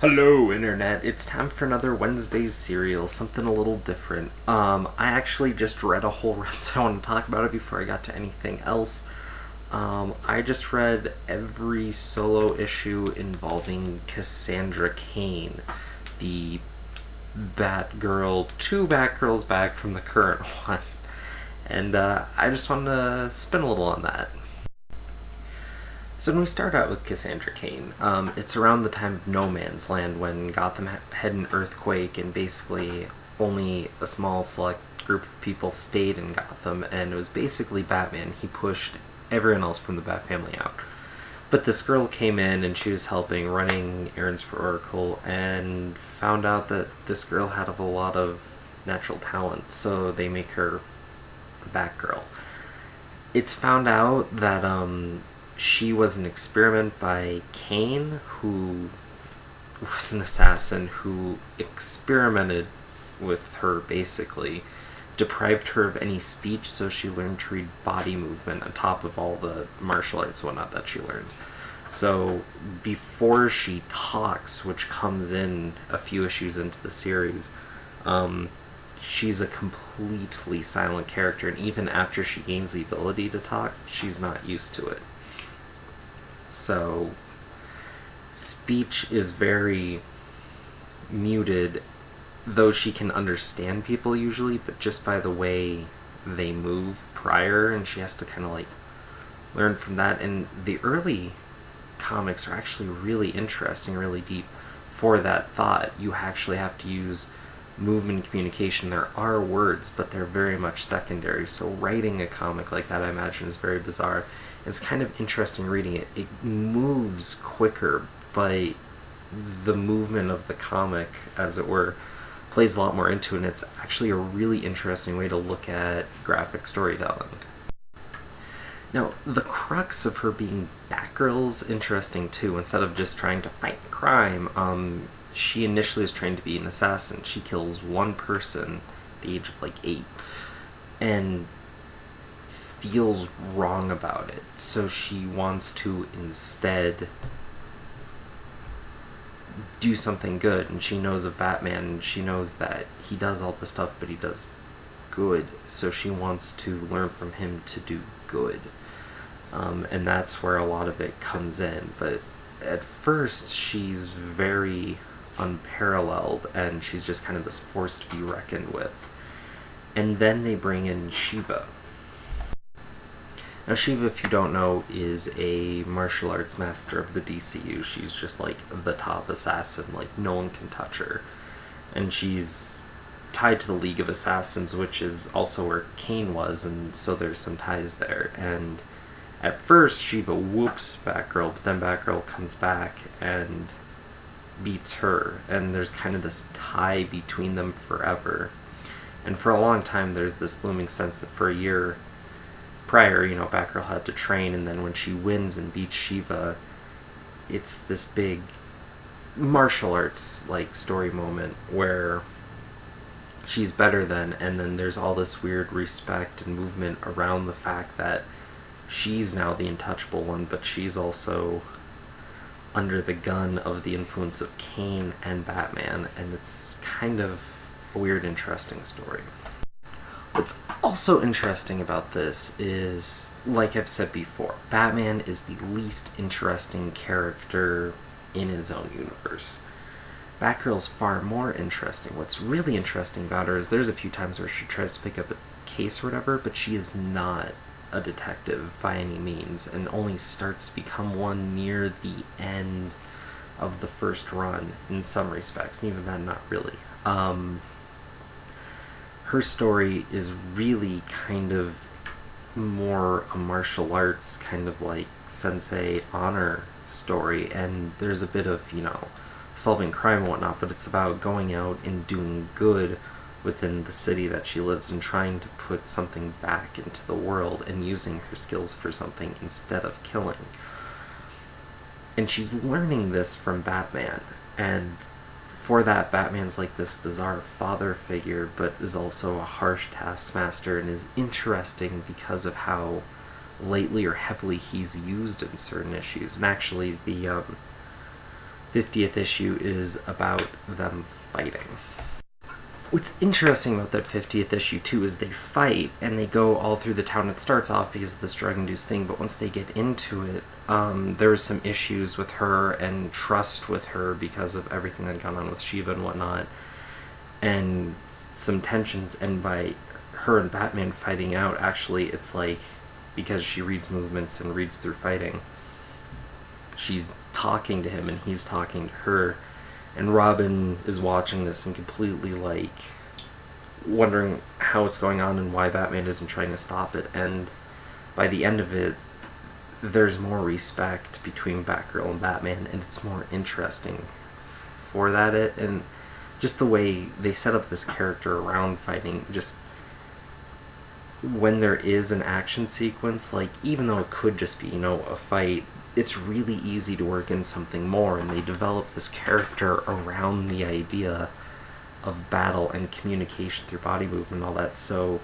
Hello, Internet. It's time for another Wednesday's serial, something a little different. I actually just read a whole run, so I want to talk about it before I got to anything else. I just read every solo issue involving Cassandra Cain, the Batgirl, two Batgirls back from the current one. And I just wanted to spin a little on that. So when we start out with Cassandra Cain, it's around the time of No Man's Land when Gotham had an earthquake and basically only a small select group of people stayed in Gotham, and it was basically Batman. He pushed everyone else from the Bat family out. But this girl came in and she was helping, running errands for Oracle, and found out that this girl had a lot of natural talent, so they make her Batgirl. It's found out that she was an experiment by Cain, who was an assassin who experimented with her, basically deprived her of any speech, so she learned to read body movement on top of all the martial arts and whatnot that she learns. So before she talks, which comes in a few issues into the series, she's a completely silent character, and even after she gains the ability to talk, she's not used to it. So speech is very muted, though she can understand people usually, but just by the way they move prior, and she has to kind of like learn from that. And the early comics are actually really interesting, really deep for that thought. You actually have to use movement communication. There are words, but they're very much secondary. So writing a comic like that, I imagine, is very bizarre. It's kind of interesting reading it. It moves quicker, but the movement of the comic, as it were, plays a lot more into it, and it's actually a really interesting way to look at graphic storytelling. Now, the crux of her being Batgirl's interesting too. Instead of just trying to fight crime, she initially was trained to be an assassin. She kills one person at the age of like 8, and feels wrong about it. So she wants to instead do something good, and she knows of Batman, and she knows that he does all this stuff, but he does good. So she wants to learn from him to do good. And that's where a lot of it comes in. But at first, she's very unparalleled, and she's just kind of this force to be reckoned with. And then they bring in Shiva. Now, Shiva, if you don't know, is a martial arts master of the DCU. She's just like the top assassin, like no one can touch her. And she's tied to the League of Assassins, which is also where Cain was, and so there's some ties there. And at first, Shiva whoops Batgirl, but then Batgirl comes back and beats her, and there's kind of this tie between them forever. And for a long time, there's this looming sense that for a year prior, Batgirl had to train, and then when she wins and beats Shiva, it's this big martial arts like story moment where she's better than, and then there's all this weird respect and movement around the fact that she's now the untouchable one, but she's also under the gun of the influence of Cain and Batman, and it's kind of a weird, interesting story. What's also interesting about this is, like I've said before, Batman is the least interesting character in his own universe. Batgirl's far more interesting. What's really interesting about her is there's a few times where she tries to pick up a case or whatever, but she is not a detective by any means, and only starts to become one near the end of the first run in some respects, and even then, not really. Her story is really kind of more a martial arts, kind of like sensei honor story, and there's a bit of, solving crime and whatnot, but it's about going out and doing good within the city that she lives and trying to put something back into the world and using her skills for something instead of killing. And she's learning this from Batman, and for that, Batman's like this bizarre father figure, but is also a harsh taskmaster, and is interesting because of how lightly or heavily he's used in certain issues. And actually, 50th issue is about them fighting. What's interesting about that 50th issue, too, is they fight, and they go all through the town. It starts off because of this drug-induced thing, but once they get into it, there's some issues with her and trust with her because of everything that had gone on with Shiva and whatnot, and some tensions, and by her and Batman fighting out, actually, it's like, because she reads movements and reads through fighting, she's talking to him, and he's talking to her. And Robin is watching this and completely, like, wondering how it's going on and why Batman isn't trying to stop it. And by the end of it, there's more respect between Batgirl and Batman, and it's more interesting for that. And just the way they set up this character around fighting, just when there is an action sequence, like, even though it could just be, you know, a fight, it's really easy to work in something more, and they develop this character around the idea of battle and communication through body movement and all that, so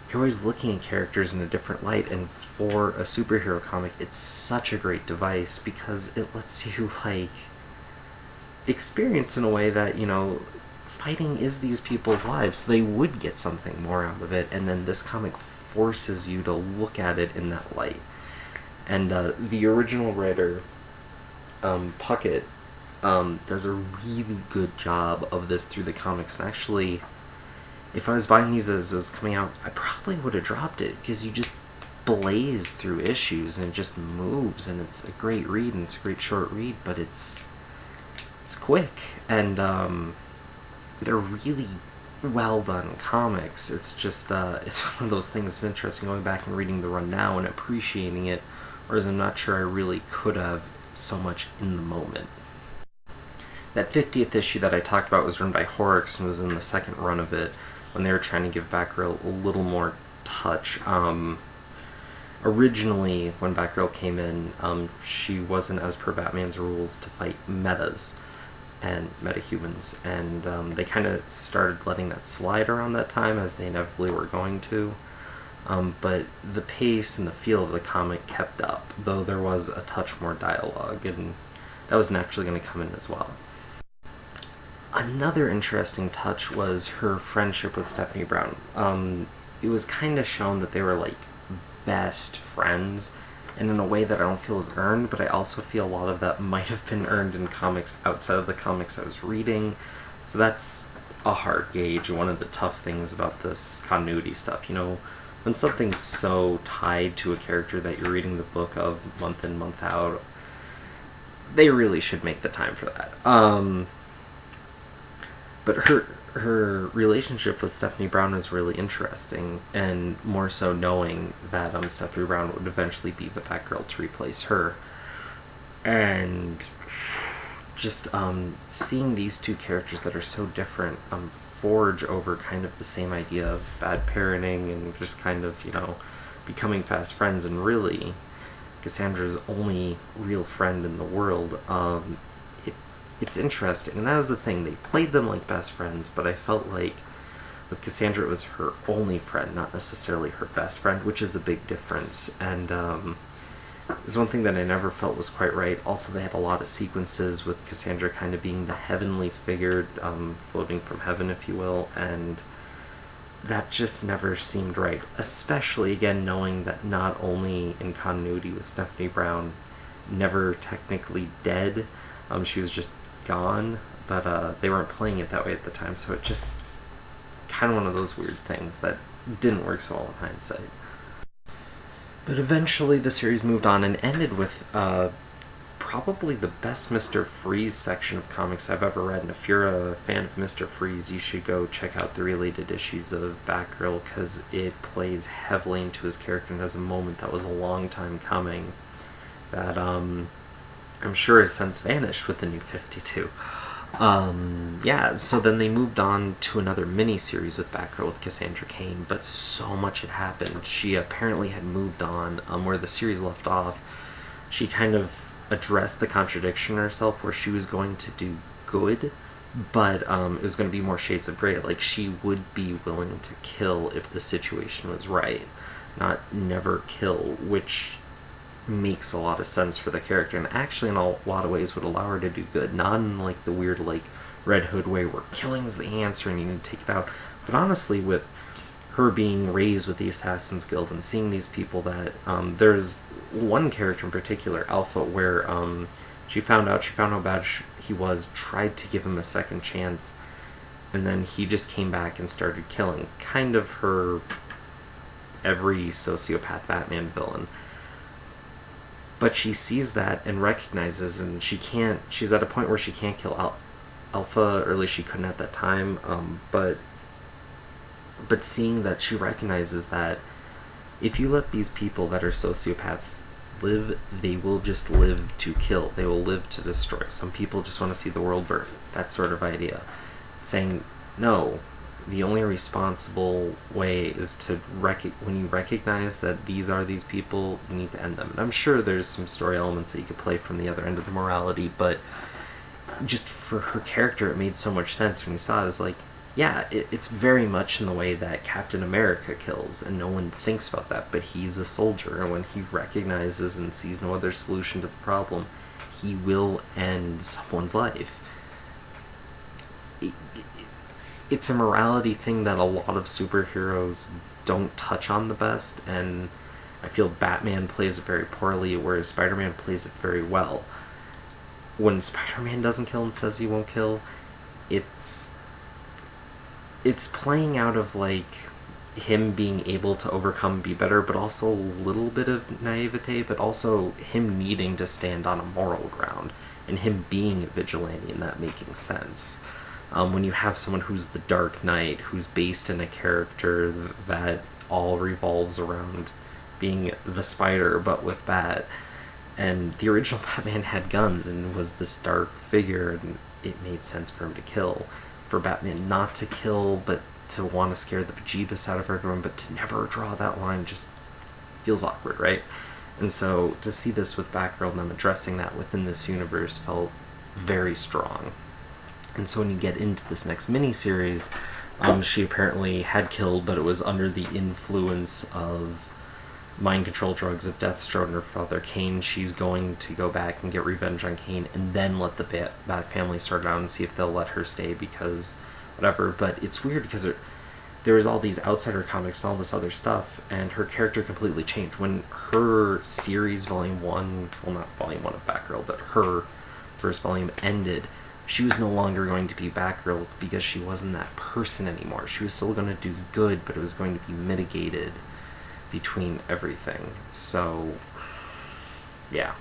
you're always looking at characters in a different light, and for a superhero comic, it's such a great device, because it lets you, like, experience in a way that, you know, fighting is these people's lives, so they would get something more out of it, and then this comic forces you to look at it in that light. And the original writer, Puckett, does a really good job of this through the comics. And actually, if I was buying these as it was coming out, I probably would have dropped it, because you just blaze through issues and it just moves, and it's a great read, and it's a great short read, but it's quick, and they're really well done comics. It's just it's one of those things that's interesting going back and reading the run now and appreciating it, whereas I'm not sure I really could have so much in the moment. That 50th issue that I talked about was written by Horrocks and was in the second run of it, when they were trying to give Batgirl a little more touch. Originally, when Batgirl came in, she wasn't, as per Batman's rules, to fight metas and metahumans, and they kind of started letting that slide around that time, as they inevitably were going to. But the pace and the feel of the comic kept up, though there was a touch more dialogue, and that was naturally going to come in as well. Another interesting touch was her friendship with Stephanie Brown. It was kind of shown that they were, like, best friends, and in a way that I don't feel was earned, but I also feel a lot of that might have been earned in comics outside of the comics I was reading, so that's a hard gauge. One of the tough things about this continuity stuff, you know, when something's so tied to a character that you're reading the book of month in, month out, they really should make the time for that. But her relationship with Stephanie Brown is really interesting, and more so knowing that Stephanie Brown would eventually be the Batgirl to replace her. And just seeing these two characters that are so different forge over kind of the same idea of bad parenting and just kind of, you know, becoming fast friends, and really Cassandra's only real friend in the world. It's interesting, and that was the thing. They played them like best friends, but I felt like with Cassandra it was her only friend, not necessarily her best friend, which is a big difference, and is one thing that I never felt was quite right. Also, they had a lot of sequences with Cassandra kind of being the heavenly figure, floating from heaven, if you will, and that just never seemed right, especially, again, knowing that not only in continuity was Stephanie Brown never technically dead, she was just gone, but they weren't playing it that way at the time, so it just kind of one of those weird things that didn't work so well in hindsight. But eventually the series moved on and ended with probably the best Mr. Freeze section of comics I've ever read, and if you're a fan of Mr. Freeze, you should go check out the related issues of Batgirl, because it plays heavily into his character and has a moment that was a long time coming that I'm sure has since vanished with the New 52. Yeah, so then they moved on to another mini-series with Batgirl with Cassandra Cain, but so much had happened. She apparently had moved on. Where the series left off, she kind of addressed the contradiction in herself, where she was going to do good, but it was going to be more shades of gray. Like, she would be willing to kill if the situation was right, not never kill, which makes a lot of sense for the character, and actually in a lot of ways would allow her to do good. Not in like the weird like Red Hood way where killing's the answer and you need to take it out, but honestly with her being raised with the Assassin's Guild and seeing these people that there's one character in particular, Alpha, where she found out how bad he was, tried to give him a second chance, and then he just came back and started killing. Kind of her every sociopath Batman villain. But she sees that and recognizes, and she's at a point where she can't kill Alpha, or at least she couldn't at that time, but seeing that, she recognizes that if you let these people that are sociopaths live, they will just live to kill. They will live to destroy. Some people just want to see the world burn. That sort of idea. Saying, no, the only responsible way is to when you recognize that these are these people, you need to end them. And I'm sure there's some story elements that you could play from the other end of the morality, but just for her character, it made so much sense when you saw it. It's like, yeah, it's very much in the way that Captain America kills, and no one thinks about that, but he's a soldier, and when he recognizes and sees no other solution to the problem, he will end someone's life. It's a morality thing that a lot of superheroes don't touch on the best, and I feel Batman plays it very poorly, whereas Spider-Man plays it very well. When Spider-Man doesn't kill and says he won't kill, it's playing out of like him being able to overcome and be better, but also a little bit of naivete, but also him needing to stand on a moral ground, and him being a vigilante and that making sense. When you have someone who's the Dark Knight, who's based in a character that all revolves around being the Spider, but with Bat, and the original Batman had guns and was this dark figure, and it made sense for him to kill. For Batman not to kill, but to want to scare the bejeebus out of everyone, but to never draw that line just feels awkward, right? And so to see this with Batgirl and them addressing that within this universe felt very strong. And so when you get into this next miniseries, she apparently had killed, but it was under the influence of mind control drugs of Deathstroke and her father Kane. She's going to go back and get revenge on Kane, and then let the Bat family start out and see if they'll let her stay, because whatever. But it's weird because there was all these outsider comics and all this other stuff, and her character completely changed. When her series, volume 1, well, not volume 1 of Batgirl, but her first volume ended, she was no longer going to be Batgirl because she wasn't that person anymore. She was still going to do good, but it was going to be mitigated between everything. So, yeah.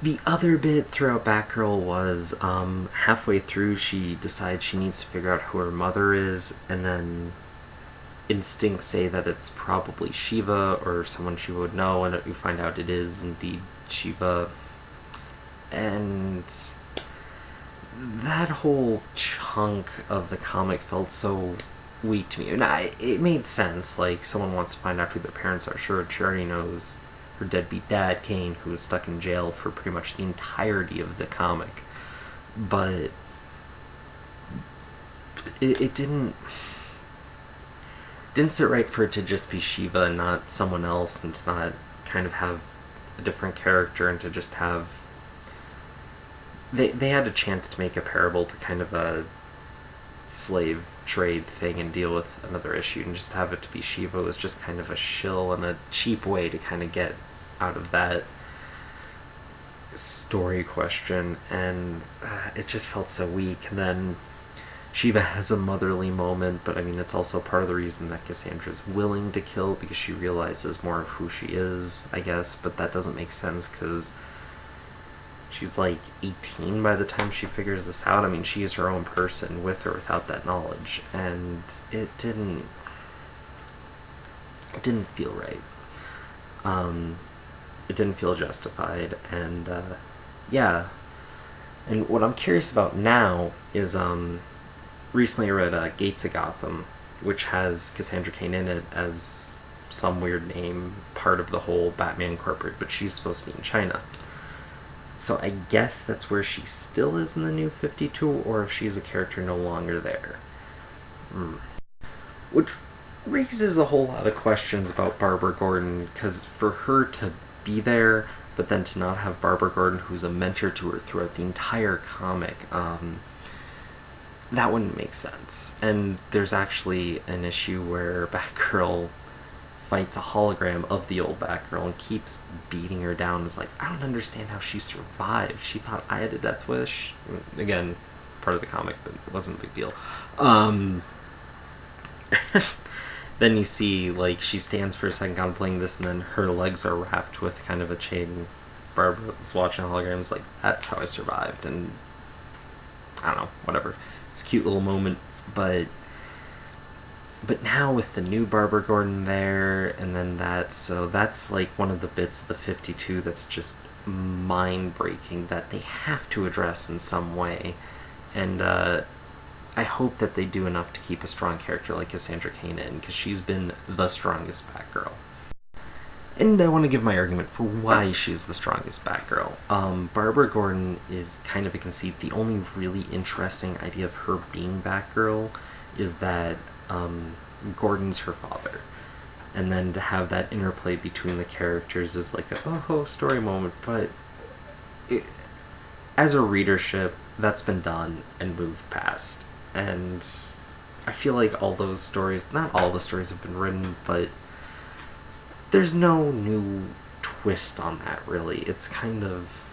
The other bit throughout Batgirl was halfway through she decides she needs to figure out who her mother is, and then instincts say that it's probably Shiva or someone she would know, and you find out it is indeed Shiva. And that whole chunk of the comic felt so weak to me. And it made sense. Like, someone wants to find out who their parents are. Sure, she already knows her deadbeat dad, Kane, who was stuck in jail for pretty much the entirety of the comic. But it didn't sit right for it to just be Shiva and not someone else, and to not kind of have a different character, and to just have... They had a chance to make a parable to kind of a slave trade thing and deal with another issue, and just have it to be Shiva was just kind of a shill and a cheap way to kind of get out of that story question, and it just felt so weak. And then Shiva has a motherly moment, but I mean, it's also part of the reason that Cassandra's willing to kill, because she realizes more of who she is, I guess, but that doesn't make sense because she's like 18 by the time she figures this out. I mean, she's her own person with or without that knowledge, and it didn't feel right. It didn't feel justified, and yeah. And what I'm curious about now is recently I read Gates of Gotham, which has Cassandra Cain in it as some weird name, part of the whole Batman corporate, but she's supposed to be in China. So I guess that's where she still is in the New 52, or if she's a character no longer there. Which raises a whole lot of questions about Barbara Gordon, because for her to be there, but then to not have Barbara Gordon, who's a mentor to her throughout the entire comic, that wouldn't make sense. And there's actually an issue where Batgirl fights a hologram of the old Batgirl and keeps beating her down. It's like, I don't understand how she survived. She thought I had a death wish. Again, part of the comic, but it wasn't a big deal. Then you see, like, she stands for a second contemplating this, and then her legs are wrapped with kind of a chain. Barbara's watching holograms, like, that's how I survived. And I don't know, whatever. It's a cute little moment, but now with the new Barbara Gordon there, and then that's like one of the bits of the 52 that's just mind-breaking that they have to address in some way. And I hope that they do enough to keep a strong character like Cassandra Cain in, because she's been the strongest Batgirl. And I want to give my argument for why she's the strongest Batgirl. Barbara Gordon is kind of a conceit. The only really interesting idea of her being Batgirl is that Gordon's her father. And then to have that interplay between the characters is like a oh story moment, but as a readership, that's been done and moved past. And I feel like all those stories, not all the stories have been written, but there's no new twist on that, really. It's kind of...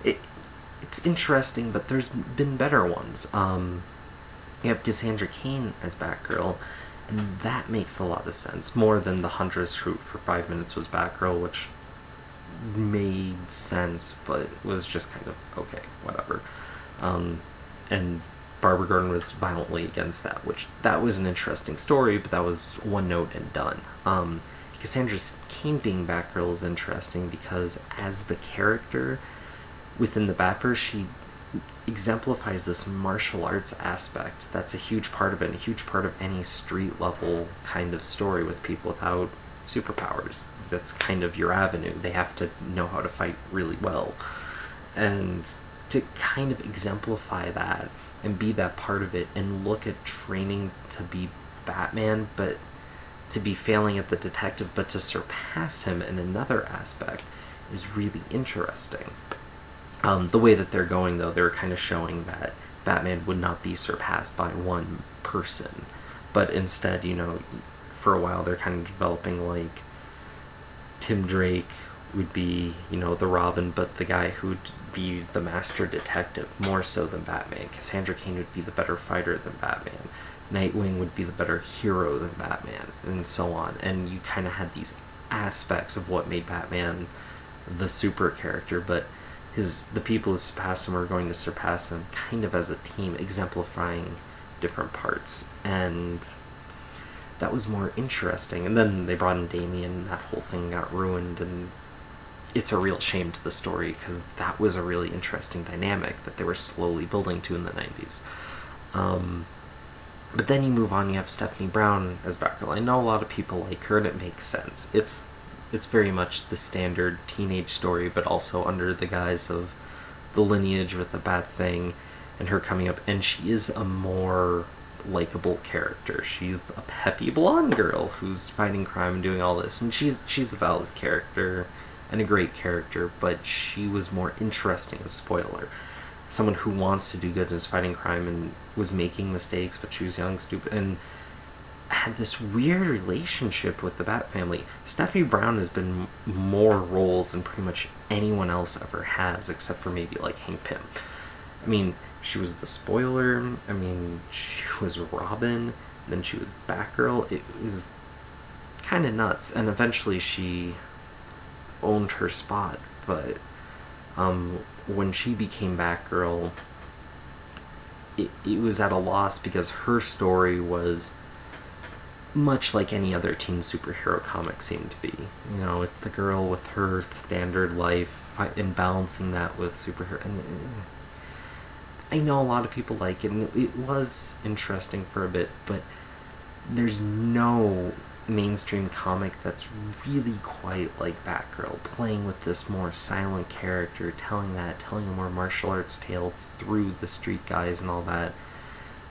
It's interesting, but there's been better ones. You have Cassandra Cain as Batgirl, and that makes a lot of sense. More than the Huntress who for 5 minutes was Batgirl, which made sense, but was just kind of, okay, whatever. And Barbara Gordon was violently against that, which that was an interesting story, but that was one note and done. Cassandra Cain being Batgirl is interesting because as the character within the Batverse, she exemplifies this martial arts aspect. That's a huge part of it, and a huge part of any street level kind of story with people without superpowers. That's kind of your avenue. They have to know how to fight really well. And to kind of exemplify that and be that part of it and look at training to be Batman, but to be failing at the detective, but to surpass him in another aspect is really interesting. The way that they're going, though, they're kind of showing that Batman would not be surpassed by one person, but instead, for a while they're kind of developing, like, Tim Drake would be, the Robin, but the guy who'd be the master detective more so than Batman. Cassandra Cain would be the better fighter than Batman. Nightwing would be the better hero than Batman, and so on. And you kind of had these aspects of what made Batman the super character, but the people who surpassed him are going to surpass him kind of as a team, exemplifying different parts. And that was more interesting. And then they brought in Damian, and that whole thing got ruined, and it's a real shame to the story, because that was a really interesting dynamic that they were slowly building to in the 90s. But then you move on, you have Stephanie Brown as Batgirl. I know a lot of people like her, and it makes sense. It's very much the standard teenage story, but also under the guise of the lineage with the Bat thing, and her coming up, and she is a more likable character. She's a peppy blonde girl who's fighting crime and doing all this, and she's a valid character and a great character, but she was more interesting as spoiler. Someone who wants to do good and is fighting crime and was making mistakes, but she was young, stupid, and had this weird relationship with the Bat family. Stephanie Brown has been more roles than pretty much anyone else ever has, except for maybe like Hank Pym. I mean, she was the spoiler, I mean, she was Robin, then she was Batgirl. It was kind of nuts, and eventually she owned her spot, but when she became Batgirl, it was at a loss, because her story was much like any other teen superhero comic seemed to be. It's the girl with her standard life and balancing that with superhero. And I know a lot of people like it, and it was interesting for a bit, but there's no mainstream comic that's really quite like Batgirl, playing with this more silent character, telling a more martial arts tale through the street guys and all that.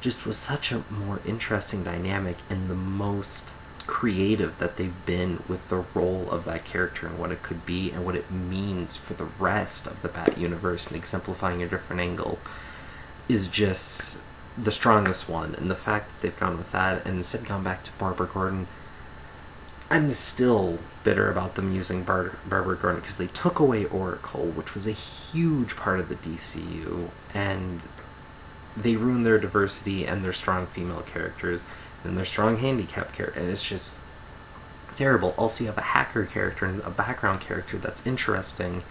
Just was such a more interesting dynamic, and the most creative that they've been with the role of that character and what it could be and what it means for the rest of the Bat universe, and exemplifying a different angle is just the strongest one. And the fact that they've gone with that and instead gone back to Barbara Gordon, I'm still bitter about them using Barbara Gordon because they took away Oracle, which was a huge part of the DCU, and they ruined their diversity and their strong female characters and their strong handicap character, and it's just terrible. Also, you have a hacker character and a background character that's interesting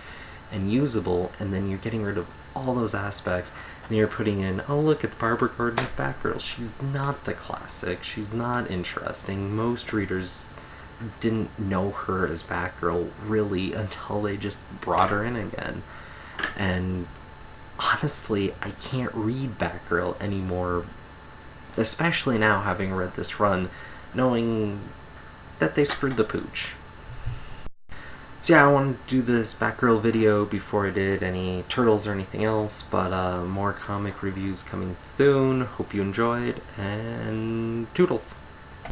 and usable, and then you're getting rid of all those aspects, and you're putting in, oh look, it's Barbara Gordon's Batgirl. She's not the classic. She's not interesting. Most readers didn't know her as Batgirl really until they just brought her in again. And honestly, I can't read Batgirl anymore, especially now having read this run, knowing that they screwed the pooch. So yeah, I wanted to do this Batgirl video before I did any Turtles or anything else, but more comic reviews coming soon. Hope you enjoyed, and toodles!